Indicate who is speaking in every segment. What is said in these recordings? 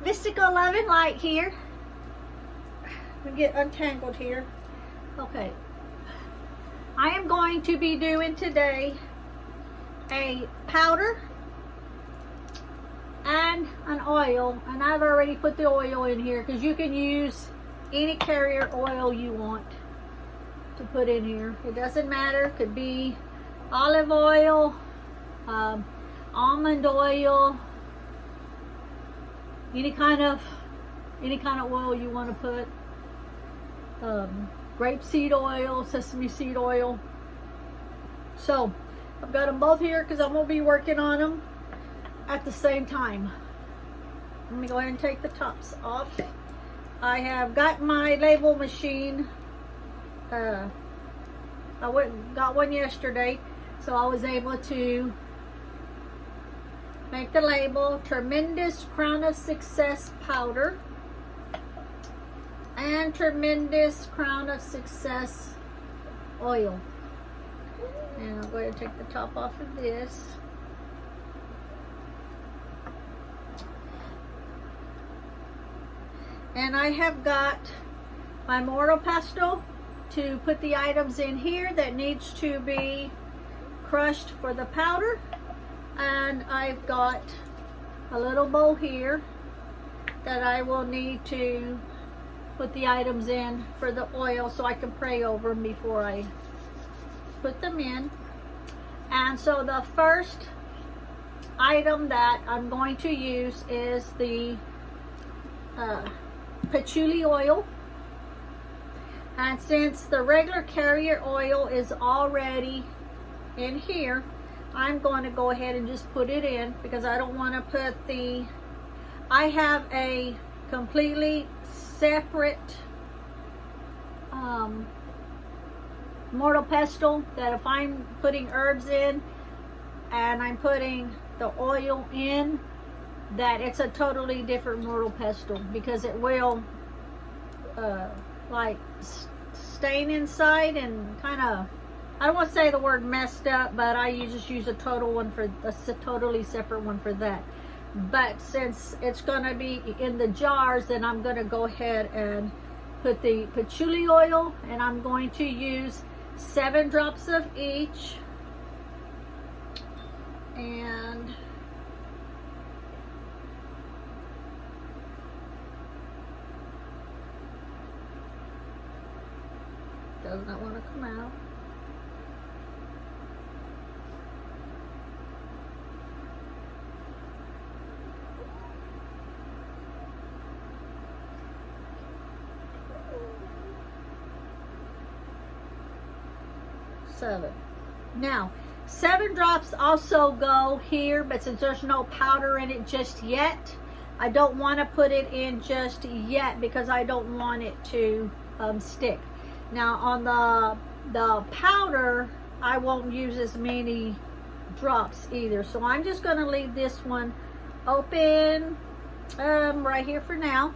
Speaker 1: Mystical Love and Light here. We get untangled here. Okay. I am going to be doing today a powder and an oil, and I've already put the oil in here because you can use any carrier oil you want to put in here. It doesn't matter. It could be olive oil, almond oil, any kind of oil you want to put. Grapeseed oil, sesame seed oil. So I've got them both here because I'm going to be working on them at the same time. Let me go ahead and take the tops off. I have got my label machine. I went and got one yesterday, so I was able to make the label Tremendous Crown of Success powder and Tremendous Crown of Success oil. And I'll go ahead and take the top off of this. And I have got my mortar pestle to put the items in here that needs to be crushed for the powder. And I've got a little bowl here that I will need to put the items in for the oil so I can pray over them before I put them in. And so the first item that I'm going to use is the patchouli oil. And since the regular carrier oil is already in here, I'm going to go ahead and just put it in because I don't want to put I have a completely separate mortar pestle that if I'm putting herbs in and I'm putting the oil in, that it's a totally different mortar pestle because it will like stain inside and kind of, I don't want to say the word messed up, but I just use a totally separate one for that. But since it's going to be in the jars, then I'm going to go ahead and put the patchouli oil, and I'm going to use 7 drops of each. And does not want to come out. Now 7 drops also go here, but since there's no powder in it just yet, I don't want to put it in just yet because I don't want it to stick. Now on the powder, I won't use as many drops either, so I'm just going to leave this one open right here for now.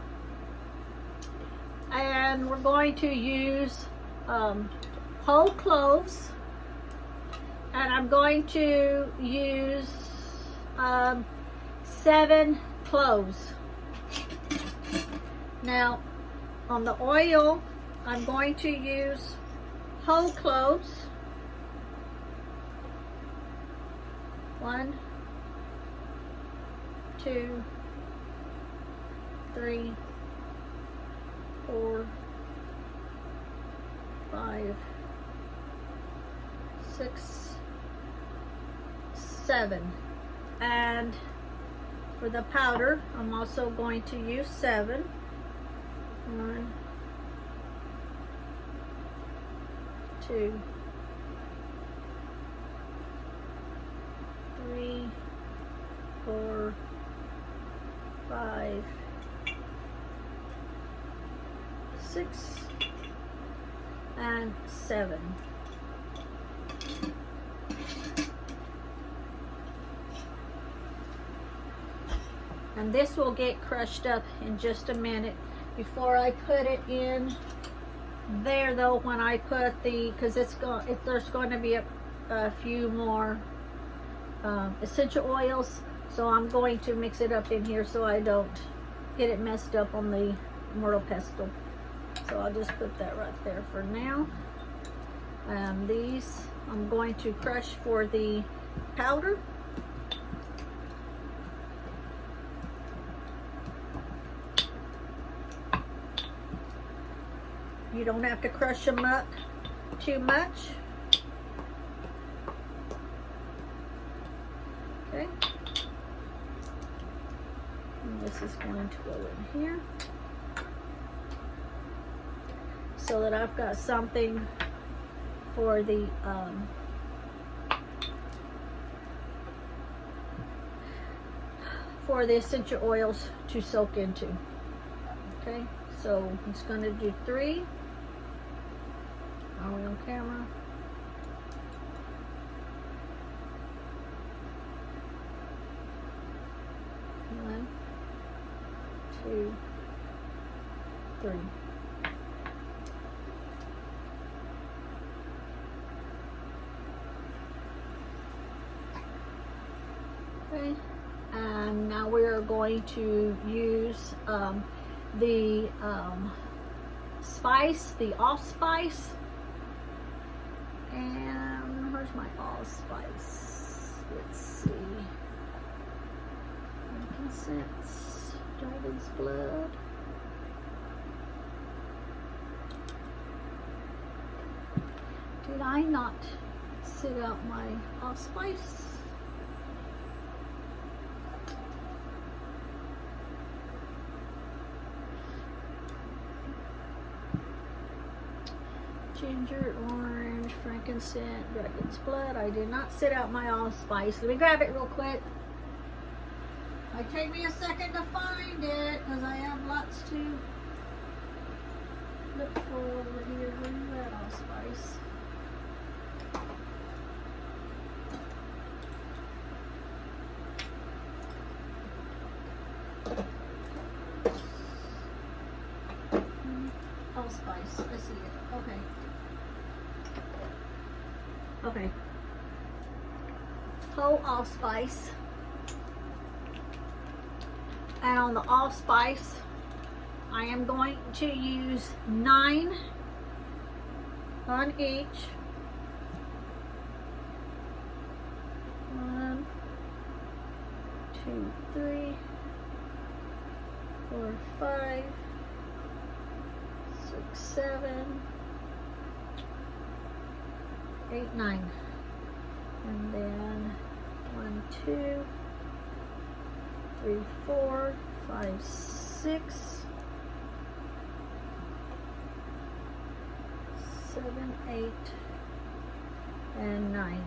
Speaker 1: And we're going to use whole cloves, and I'm going to use 7 cloves. Now on the oil, I'm going to use whole cloves. 1, 2, 3, 4, 5, 6, 7. And for the powder, I'm also going to use 7. 1, 2, 3, 4, 5, 6, and 7. And this will get crushed up in just a minute. Before I put it in there though, when I put because there's going to be a few more essential oils, so I'm going to mix it up in here so I don't get it messed up on the mortar pestle. So I'll just put that right there for now. These I'm going to crush for the powder. You don't have to crush them up too much. Okay. And this is going to go in here, so that I've got something for the essential oils to soak into. Okay, so I'm just going to do 3. Are we on camera? One, 2, 3. Okay, and now we are going to use the spice, the allspice. And where's my allspice? Let's see. Frankincense, dragon's blood. Did I not sit out my allspice? Ginger, orange, frankincense, dragon's blood. I did not sit out my allspice. Let me grab it real quick. It take me a second to find it because I have lots to look for over here. Where's that allspice? Allspice. I see it. Okay. Okay. Whole allspice. And on the allspice, I am going to use 9 on each. 1, 2, 3, 4, 5, 6, 7, 8, 9, and then 1, 2, 3, 4, 5, 6, 7, 8, and 9.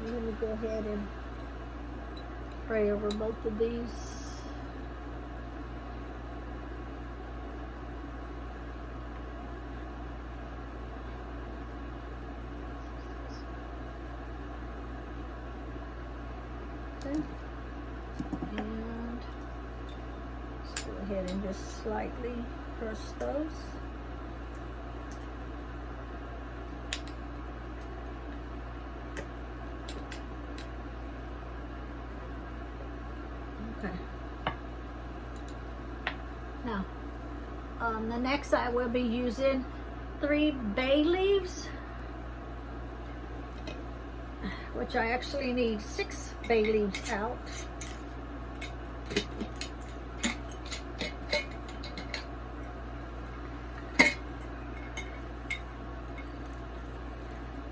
Speaker 1: And let me go ahead and pray over both of these. Okay. And let's go ahead and just slightly crush those. Okay. Now, the next I will be using 3 bay leaves, which I actually need 6 bay leaves out.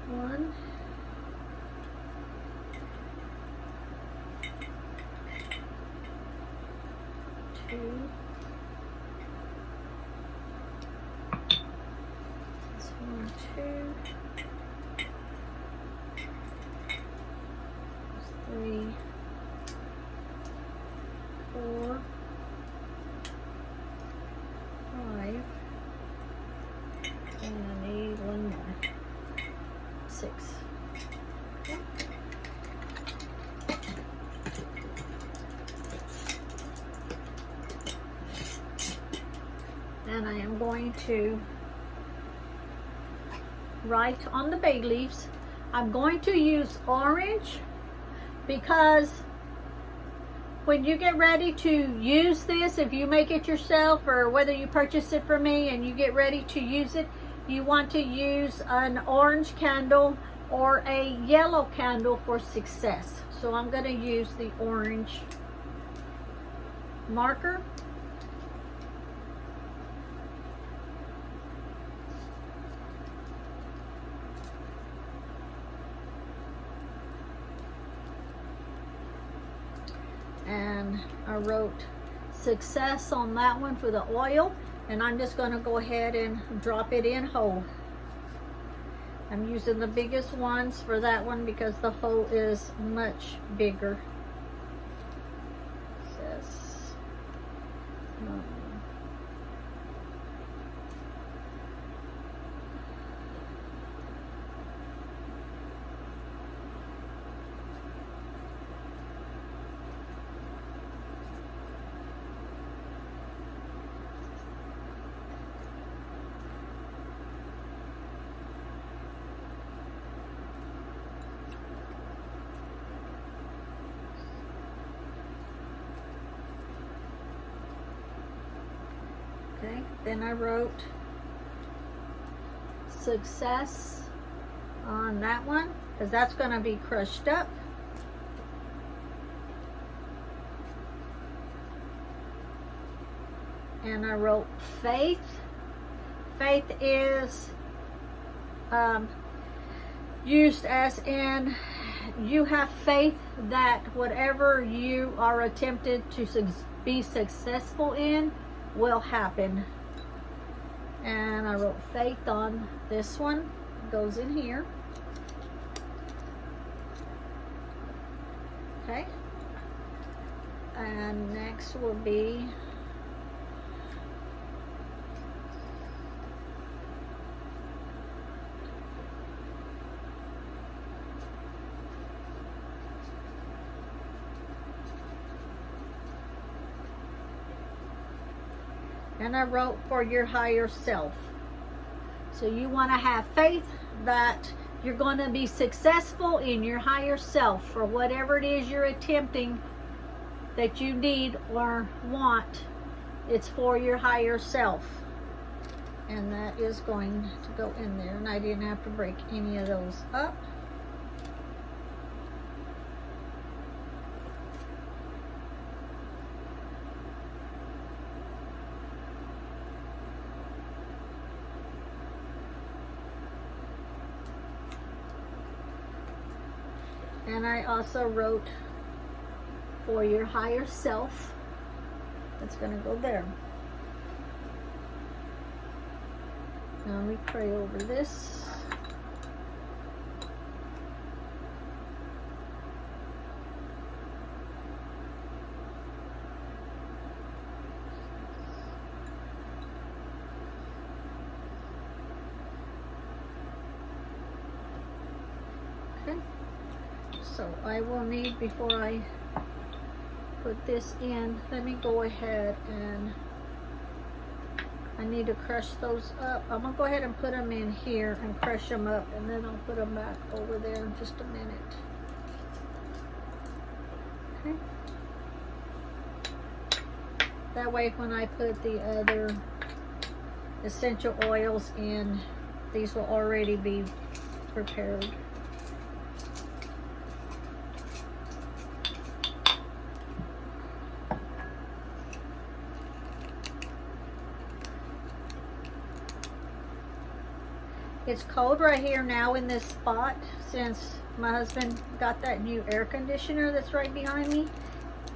Speaker 1: One, 2, this 1, 2, 3, 4, 5, and I need 1 more. 6. Okay. And I am going to write on the bay leaves I'm going to use orange because when you get ready to use this, if you make it yourself or whether you purchase it from me and you get ready to use it, you want to use an orange candle or a yellow candle for success. So I'm going to use the orange marker. And I wrote success on that one for the oil, and I'm just going to go ahead and drop it in whole. I'm using the biggest ones for that one because the hole is much bigger. It says, okay, then I wrote success on that one because that's going to be crushed up. And I wrote faith. Faith is used as in you have faith that whatever you are attempted to be successful in will happen. And I wrote faith on this one. It goes in here. Okay. And next will be and I wrote for your higher self. So you want to have faith that you're going to be successful in your higher self for whatever it is you're attempting that you need or want. It's for your higher self. And that is going to go in there. And I didn't have to break any of those up. And I also wrote for your higher self. That's going to go there. Now let me pray over this. Okay. So I will need, before I put this in, let me go ahead and I need to crush those up. I'm going to go ahead and put them in here and crush them up, and then I'll put them back over there in just a minute. Okay. That way when I put the other essential oils in, these will already be prepared. It's cold right here now in this spot since my husband got that new air conditioner that's right behind me.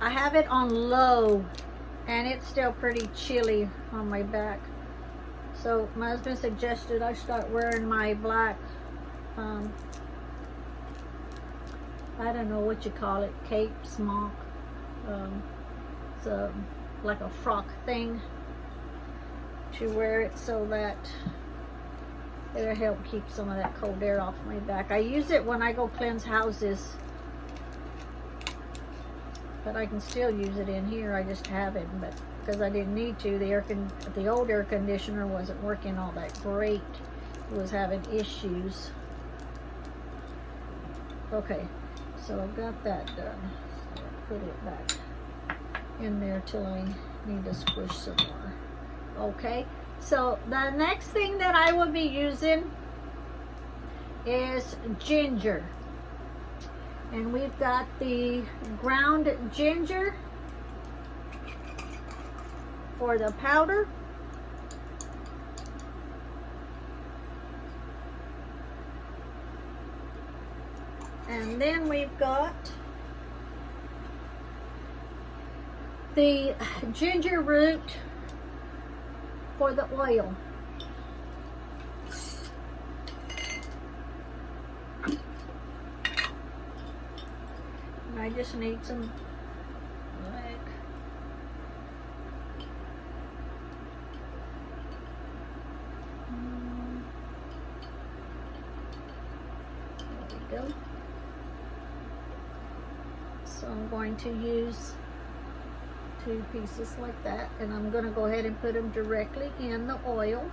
Speaker 1: I have it on low and it's still pretty chilly on my back. So my husband suggested I start wearing my black, I don't know what you call it, cape, smock. It's like a frock thing to wear it so that it'll help keep some of that cold air off my back. I use it when I go cleanse houses, but I can still use it in here. I just haven't, but because I didn't need to. The old air conditioner wasn't working all that great. It was having issues. Okay, so I've got that done. So I'll put it back in there till I need to squish some more. Okay, so the next thing that I will be using is ginger. And we've got the ground ginger for the powder. And then we've got the ginger root for the oil. And I just need some like there we go. So I'm going to use 2 pieces like that, and I'm going to go ahead and put them directly in the oil.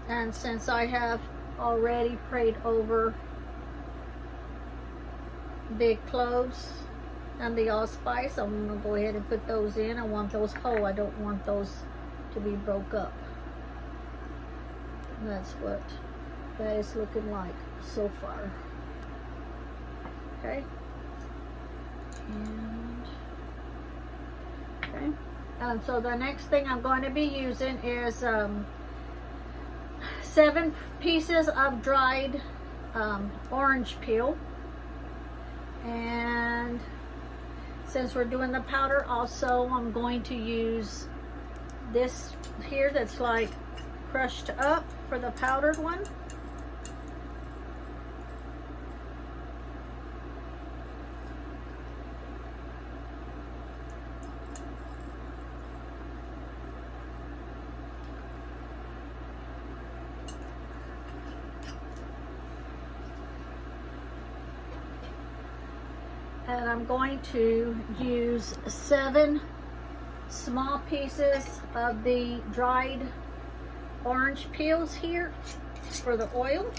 Speaker 1: And since I have already prayed over the cloves and the allspice, I'm going to go ahead and put those in. I want those whole. I don't want those to be broke up. And that's what that is looking like so far. Okay. And okay. So the next thing I'm going to be using is 7 pieces of dried orange peel. And since we're doing the powder also, I'm going to use this here that's like crushed up for the powdered one. And I'm going to use 7 small pieces of the dried orange peels here for the oil.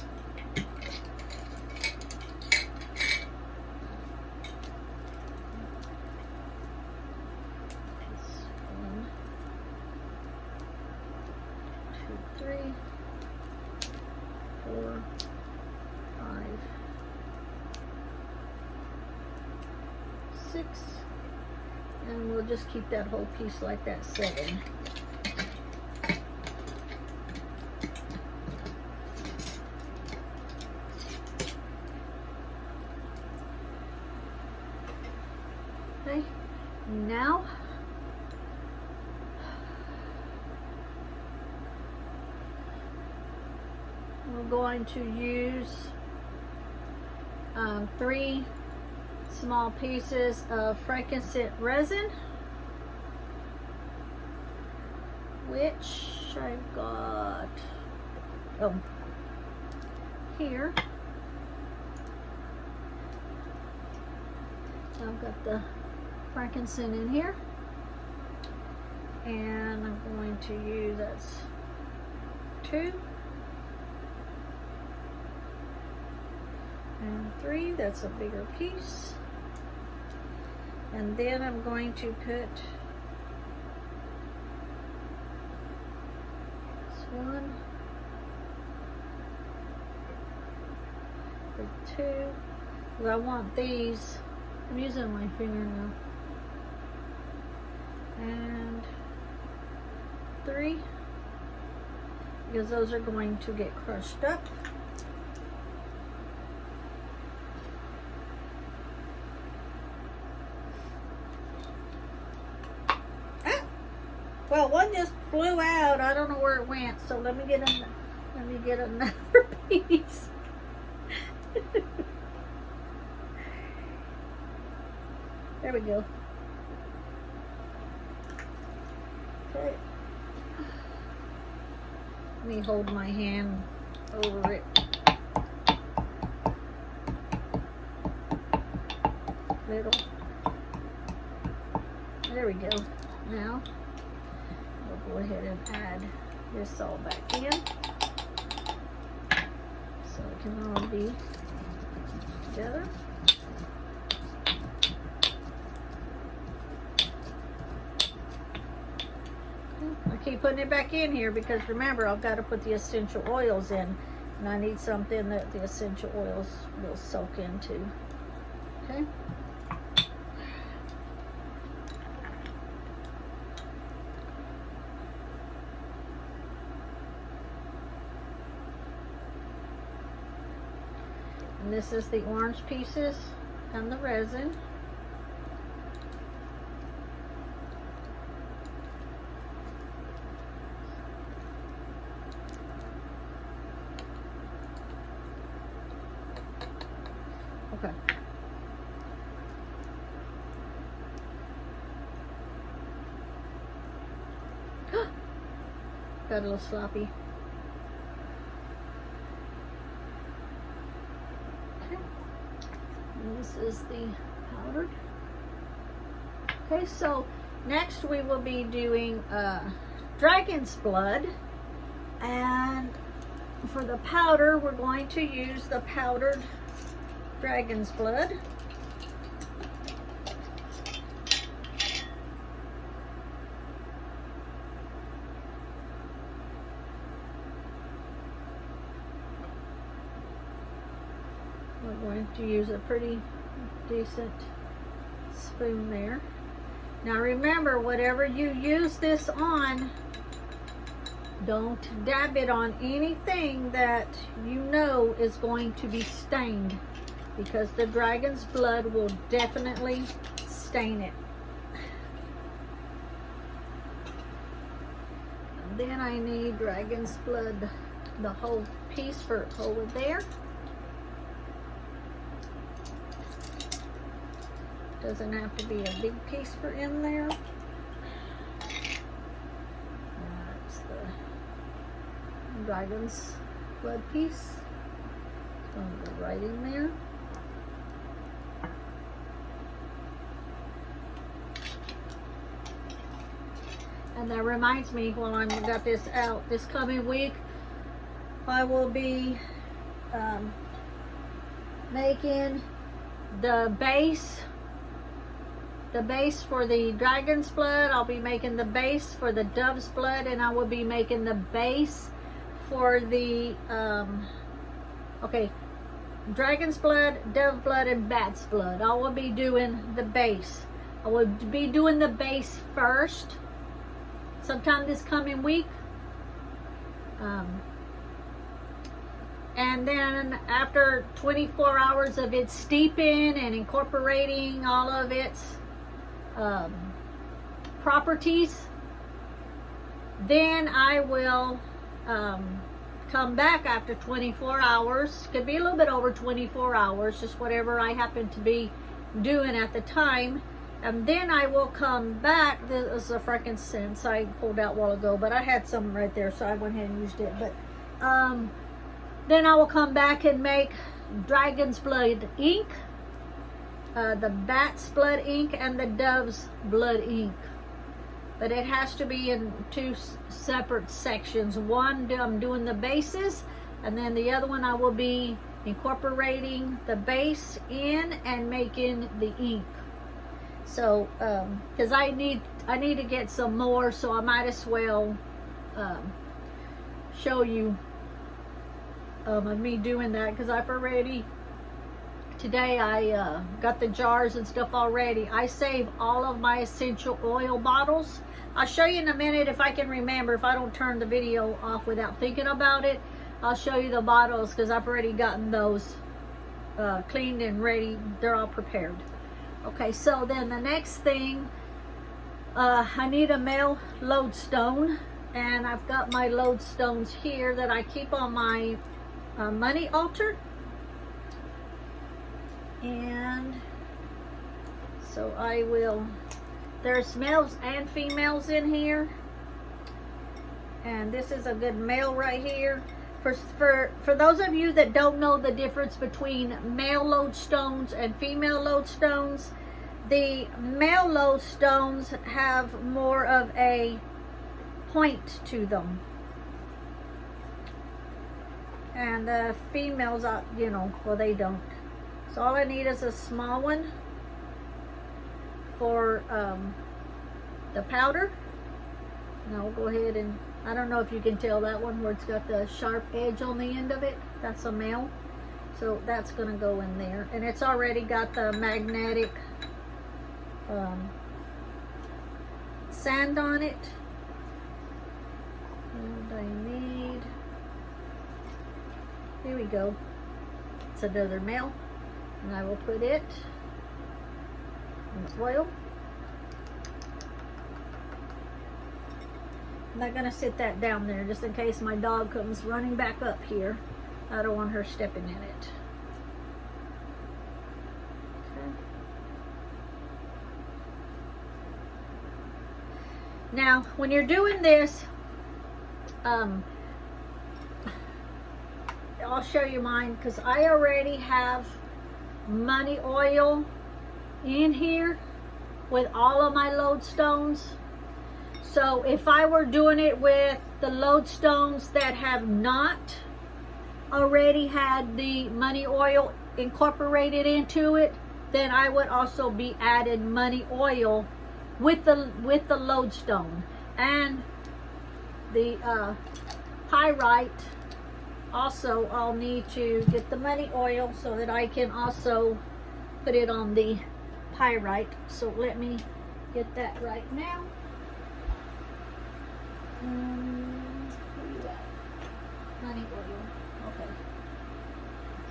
Speaker 1: One, 2, 3, 4, 5, 6, and we'll just keep that whole piece like that, 7. Okay, now we're going to use 3 small pieces of frankincense resin, which I've got here. So I've got the frankincense in here, and I'm going to use, that's 2 and 3, that's a bigger piece. And then I'm going to put this 1, the 2, because I want these, I'm using my finger now, and 3, because those are going to get crushed up. Well, one just flew out. I don't know where it went, so let me get another piece. There we go. Okay. Let me hold my hand over it. Little. There we go. Now we'll go ahead and add this all back in, so it can all be together. I keep putting it back in here because remember, I've got to put the essential oils in, and I need something that the essential oils will soak into. Okay. And this is the orange pieces and the resin. Okay. Got a little sloppy. Okay. And this is the powdered. Okay, so next we will be doing dragon's blood, and for the powder we're going to use the powdered dragon's blood. We're going to use a pretty decent spoon there. Now remember, whatever you use this on, don't dab it on anything that you know is going to be stained, because the dragon's blood will definitely stain it. And then I need dragon's blood, the whole piece for over there. Doesn't have to be a big piece for in there. That's the dragon's blood piece. It's going to go right in there. And that reminds me, while I got this out, this coming week I will be making the base for the dragon's blood. I'll be making the base for the dove's blood, and I will be making the base for the dragon's blood, dove blood, and bat's blood. I will be doing the base. I will be doing the base first sometime this coming week, and then after 24 hours of it steeping and incorporating all of its properties, then I will come back after 24 hours. Could be a little bit over 24 hours, just whatever I happen to be doing at the time. And then I will come back. This is a frankincense I pulled out a while ago, but I had some right there, so I went ahead and used it. But then I will come back and make dragon's blood ink, the bat's blood ink, and the dove's blood ink. But it has to be in two separate sections. One, I'm doing the bases, and then the other one I will be incorporating the base in and making the ink. So, because I need to get some more, so I might as well show you of me doing that, because I've already, today I got the jars and stuff already. I save all of my essential oil bottles. I'll show you in a minute if I can remember, if I don't turn the video off without thinking about it. I'll show you the bottles, because I've already gotten those cleaned and ready. They're all prepared. Okay, so then the next thing, I need a male lodestone, and I've got my lodestones here that I keep on my money altar. And so I will, there's males and females in here, And this is a good male right here. For those of you that don't know the difference between male lodestones and female lodestones, the male lodestones have more of a point to them. And the females, you know, well, they don't. So all I need is a small one for the powder. And I'll go ahead and, I don't know if you can tell that one where it's got the sharp edge on the end of it. That's a male. So that's going to go in there. And it's already got the magnetic sand on it. And I need, here we go. It's another male. And I will put it in the oil. I'm not going to sit that down there just in case my dog comes running back up here. I don't want her stepping in it. Okay. Now, when you're doing this, I'll show you mine because I already have money oil in here with all of my lodestones. So if I were doing it with the lodestones that have not already had the money oil incorporated into it, then I would also be adding money oil with the lodestone. And the pyrite, also I'll need to get the money oil so that I can also put it on the pyrite. So let me get that right now. Where you at? Money oil. Okay.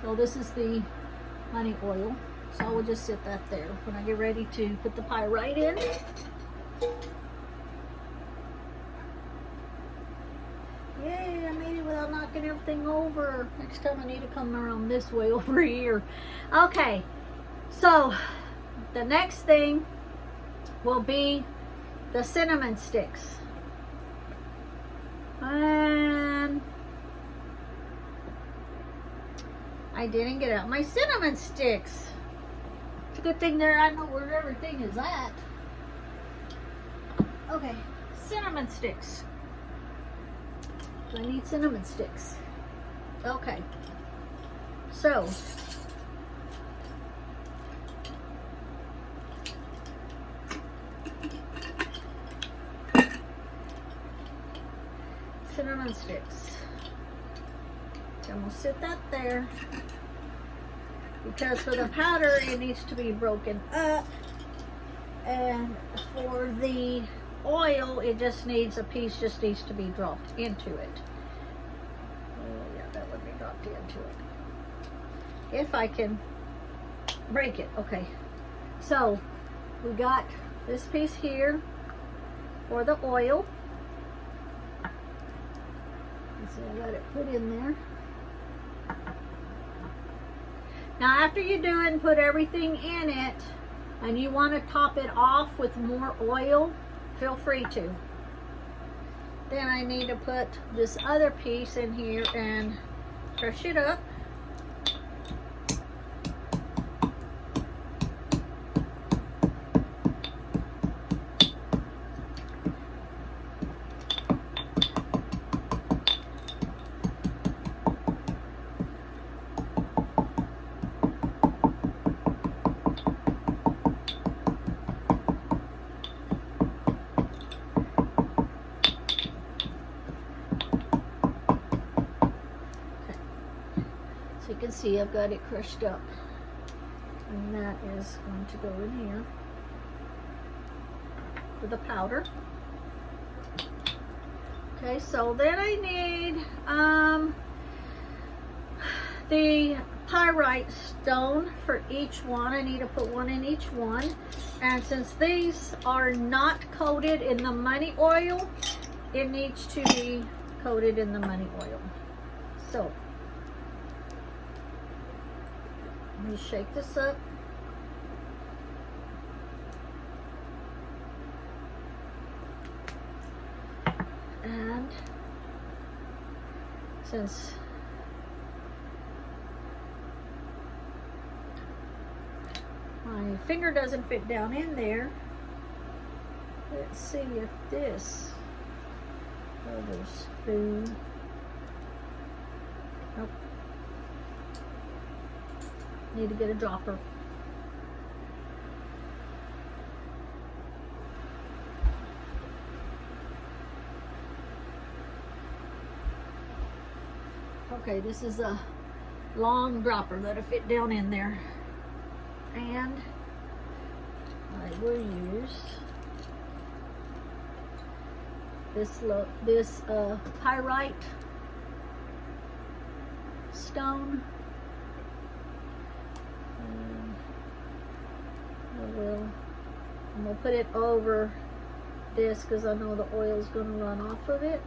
Speaker 1: So this is the money oil. So I will just sit that there when I get ready to put the pyrite in. Yay, I made it without knocking everything over. Next time I need to come around this way over here. Okay. So the next thing will be the cinnamon sticks. And I didn't get out my cinnamon sticks. It's a good thing there I know where everything is at. Okay, cinnamon sticks. I need cinnamon sticks. Okay. So cinnamon sticks. I'm gonna sit that there because for the powder it needs to be broken up, and for the oil it just needs a piece just needs to be dropped into it. Oh yeah, that would be dropped into it if I can break it. Okay, so we got this piece here for the oil. So I got it put in there. Now after you do it and put everything in it, and you want to top it off with more oil, feel free to. Then I need to put this other piece in here and crush it up. You can see I've got it crushed up, and that is going to go in here for the powder. Okay, so then I need the pyrite stone for each one. I need to put one in each one, and since these are not coated in the money oil, it needs to be coated in the money oil. So let me shake this up. And since my finger doesn't fit down in there, let's see if this other spoon, nope, need to get a dropper. Okay, this is a long dropper that'll fit down in there, and I will use this pyrite stone. And I'm gonna put it over this because I know the oil's gonna run off of it.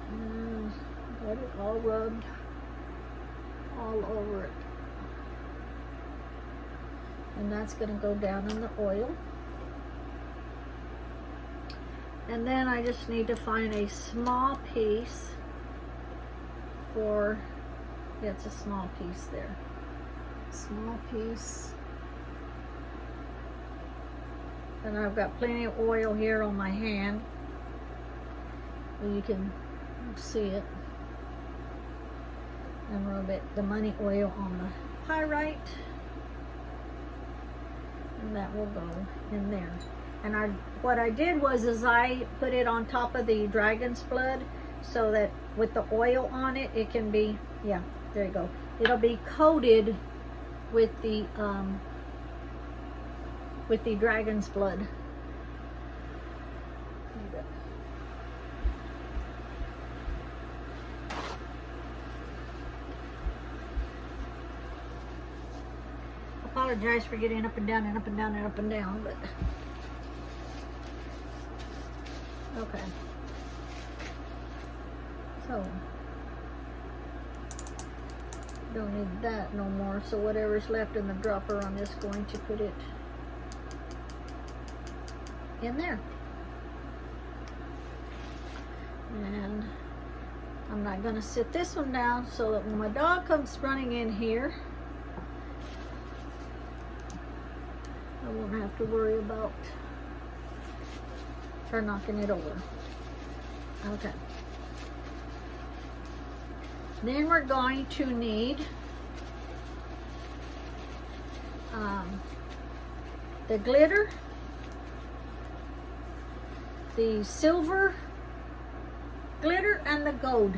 Speaker 1: And got it all rubbed all over it. And that's going to go down in the oil. And then I just need to find a small piece for, yeah, it's a small piece there. Small piece. And I've got plenty of oil here on my hand. You can see it. And rub it, the money oil on the pyrite. And that will go in there. And what I did was I put it on top of the dragon's blood so that with the oil on it, it can be, yeah, there you go. It'll be coated with the dragon's blood. Apologize for getting up and down and up and down and up and down, but okay. So don't need that no more. So whatever's left in the dropper, I'm just going to put it in there. And I'm not going to sit this one down so that when my dog comes running in here, I won't have to worry about her knocking it over. Okay. Then we're going to need the glitter, the silver glitter, and the gold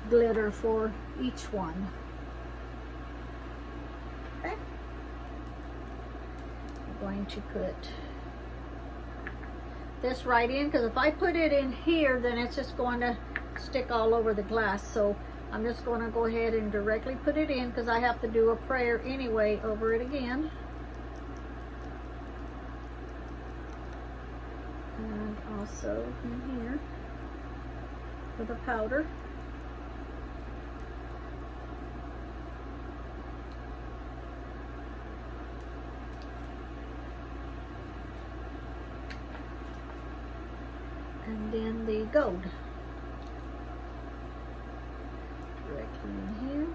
Speaker 1: glitter for each one. Okay. I'm going to put this right in, because if I put it in here, then it's just going to stick all over the glass. So I'm just going to go ahead and directly put it in, because I have to do a prayer anyway over it again. And also in here for the powder. And then the gold. Directly in here.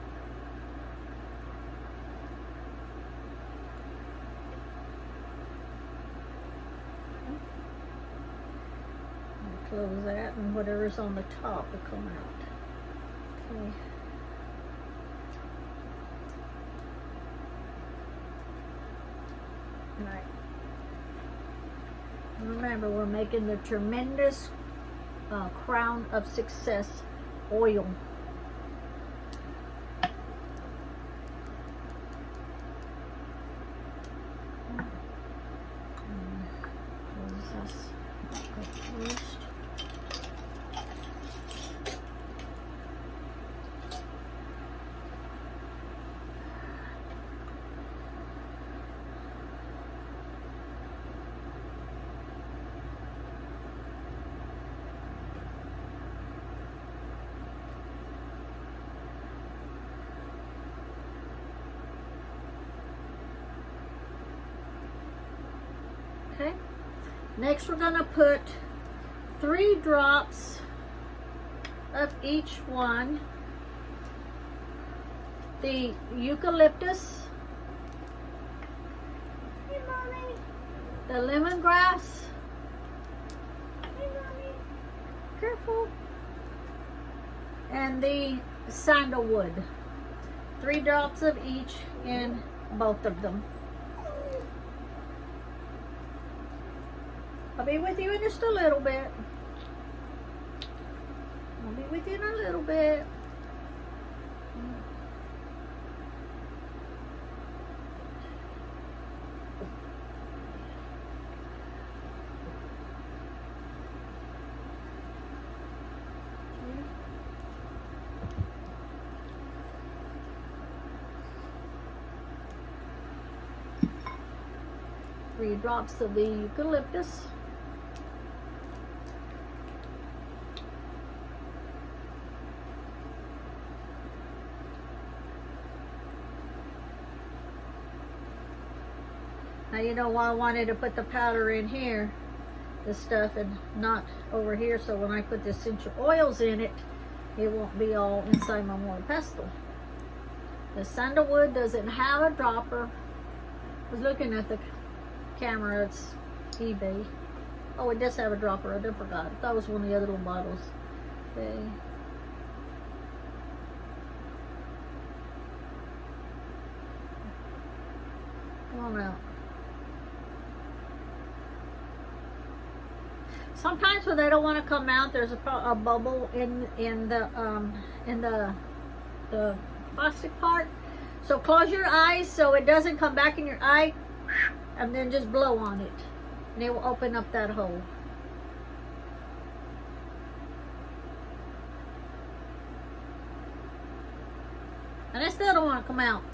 Speaker 1: And close that, and whatever's on the top will come out. Okay. All right. Remember, we're making the tremendous crown of success oil. First. Next we're going to put 3 drops of each one. The eucalyptus, hey, Mommy. The lemongrass, hey, Mommy. Careful, and the sandalwood. 3 drops of each in both of them. I'll be with you in just a little bit. I'll be with you in a little bit. Three drops of the eucalyptus. Now you know why I wanted to put the powder in here, the stuff, and not over here, so when I put the essential oils in it, it won't be all inside my mortar pestle. The sandalwood doesn't have a dropper. I was looking at the camera, it's eBay. Oh, it does have a dropper, I forgot. I thought it was one of the other little bottles. Okay. Come on out. Sometimes when they don't want to come out, there's a bubble in the plastic part. So close your eyes so it doesn't come back in your eye, and then just blow on it, and it will open up that hole. And I still don't want to come out.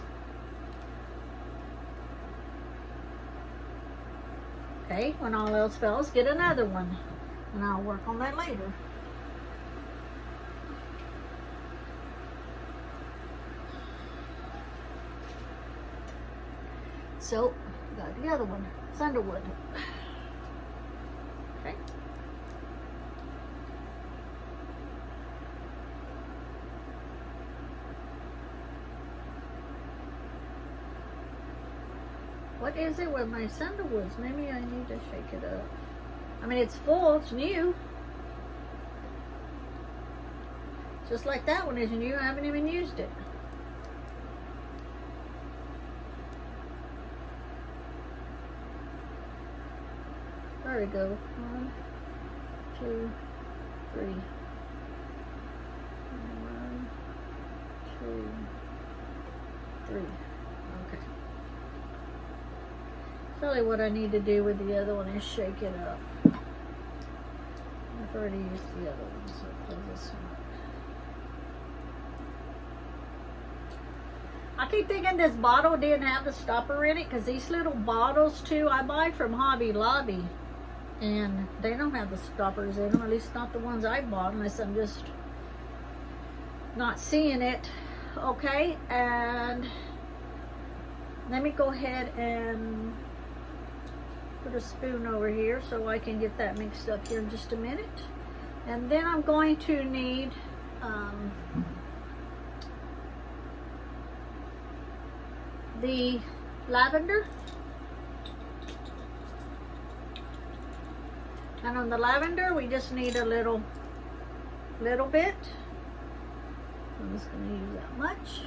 Speaker 1: Okay, when all else fails, get another one. And I'll work on that later. So, got the other one, sandalwood. Okay. What is it with my sandalwoods? Maybe I need to shake it up. I mean, it's full, it's new. Just like that one is new, I haven't even used it. There we go. 1, 2, 3. 1, 2, 3. Okay. Really what I need to do with the other one is shake it up. I've already used the other one, so I'll put this one. I keep thinking this bottle didn't have the stopper in it, because these little bottles too, I buy from Hobby Lobby, and they don't have the stoppers in them, at least not the ones I bought, unless I'm just not seeing it. Okay, and let me go ahead and put a spoon over here so I can get that mixed up here in just a minute. And then I'm going to need the lavender. And on the lavender, we just need a little bit. I'm just going to use that much.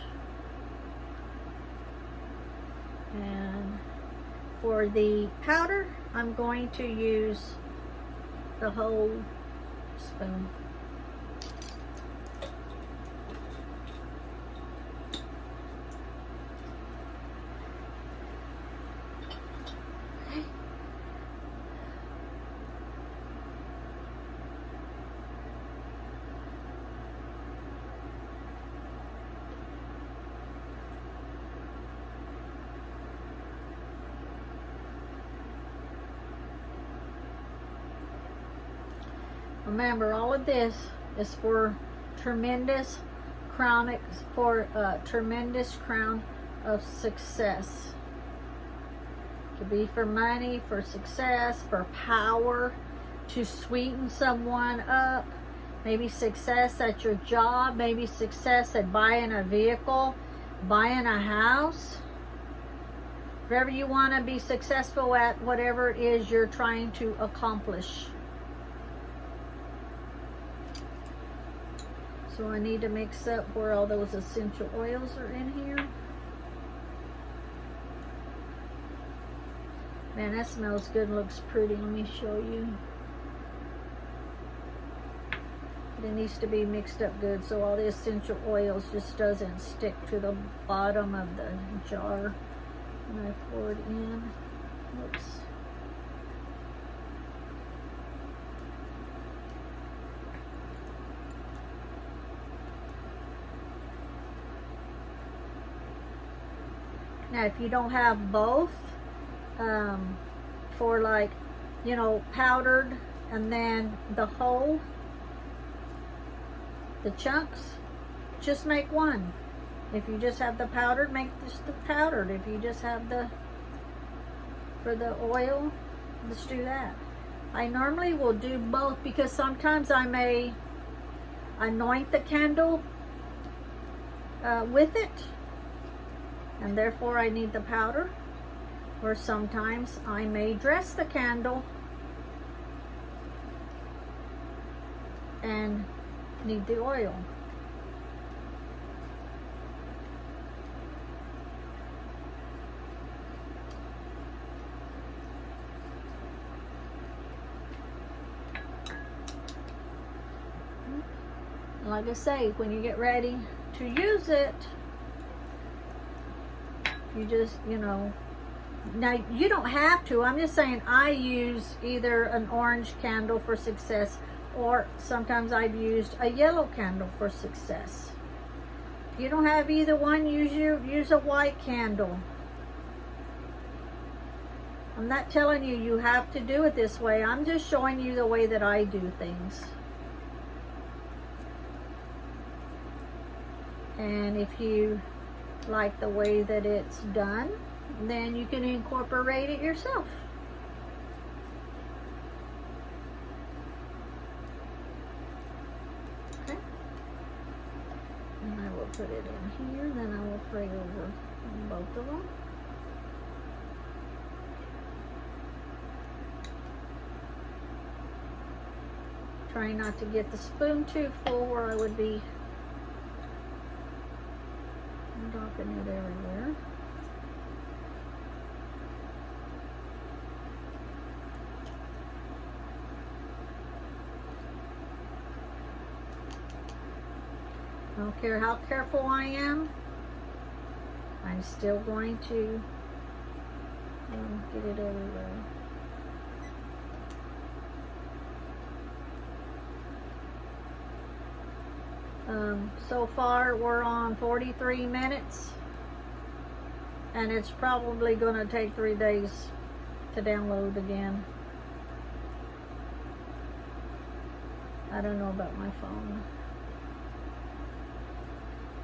Speaker 1: And for the powder, I'm going to use the whole spoon. Okay. Remember, all of this is for tremendous crown of success. Could be for money, for success, for power, to sweeten someone up. Maybe success at your job, maybe success at buying a vehicle, buying a house. Whatever you want to be successful at, whatever it is you're trying to accomplish. So I need to mix up where all those essential oils are in here. Man, that smells good and looks pretty. Let me show you. But it needs to be mixed up good so all the essential oils just doesn't stick to the bottom of the jar. And I pour it in. Oops. Now, if you don't have both, for like, you know, powdered and then the whole, the chunks, just make one. If you just have the powdered, make just the powdered. If you just have the, for the oil, just do that. I normally will do both because sometimes I may anoint the candle with it, and therefore I need the powder. Or sometimes I may dress the candle and need the oil. Like I say, when you get ready to use it, you just, you know, now you don't have to. I'm just saying I use either an orange candle for success, or sometimes I've used a yellow candle for success. If you don't have either one, use a white candle. I'm not telling you you have to do it this way. I'm just showing you the way that I do things. And if you like the way that it's done, then you can incorporate it yourself. Okay. And I will put it in here, then I will pray over both of them. Try not to get the spoon too full where I would be dropping it everywhere. I don't care how careful I am, I'm still going to get it everywhere. So far we're on 43 minutes, and it's probably going to take 3 days to download again. I don't know about my phone.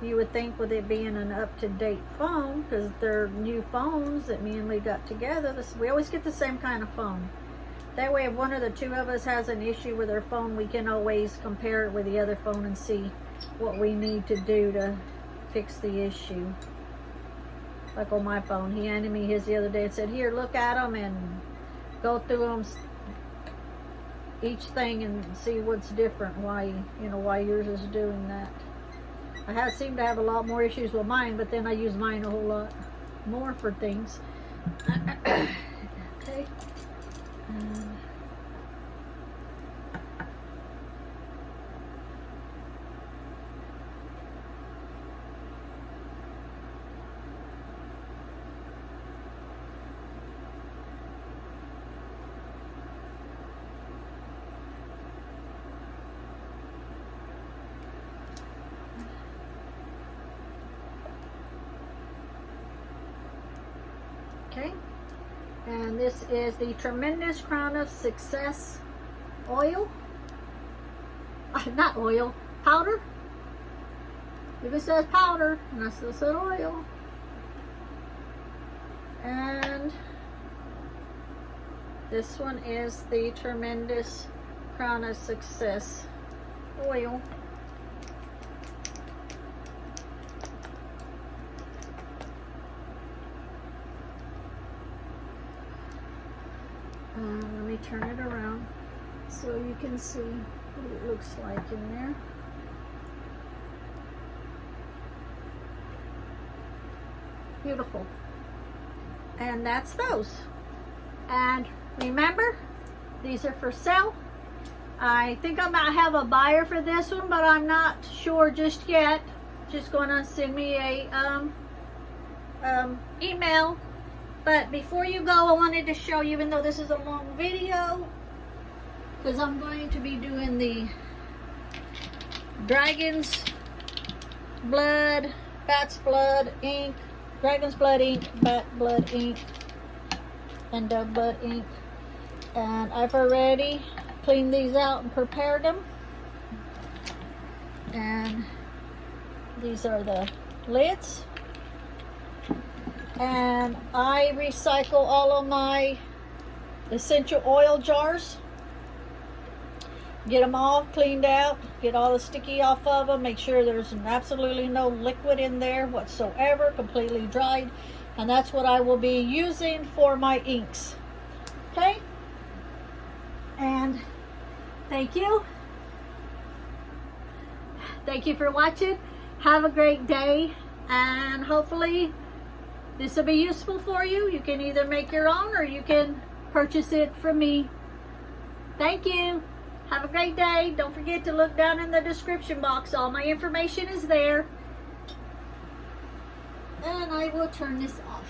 Speaker 1: You would think with it being an up-to-date phone, because they're new phones that me and Lee got together, we always get the same kind of phone. That way if one of the two of us has an issue with their phone, we can always compare it with the other phone and see what we need to do to fix the issue. Like on my phone, he handed me his the other day and said, here, look at them and go through them, each thing, and see what's different, why, you know, why yours is doing that. I seem to have a lot more issues with mine, but then I use mine a whole lot more for things. Okay. Okay, and this is the Tremendous Crown of Success oil. Not oil, powder. If it says powder, and I still said oil. And This one is the Tremendous Crown of Success oil. Let me turn it around so you can see what it looks like in there. Beautiful. And that's those. And remember, these are for sale. I think I might have a buyer for this one, but I'm not sure just yet. Just gonna send me a email. But before you go, I wanted to show you, even though this is a long video, because I'm going to be doing the Dragon's Blood, Bat's Blood ink, Dragon's Blood ink, Bat Blood ink, and Dove Blood ink. And I've already cleaned these out and prepared them. And these are the lids. And I recycle all of my essential oil jars. Get them all cleaned out, get all the sticky off of them, make sure there's absolutely no liquid in there whatsoever, completely dried. And that's what I will be using for my inks. Okay? And thank you. Thank you for watching. Have a great day, and hopefully this will be useful for you. You can either make your own or you can purchase it from me. Thank you. Have a great day. Don't forget to look down in the description box. All my information is there. And I will turn this off.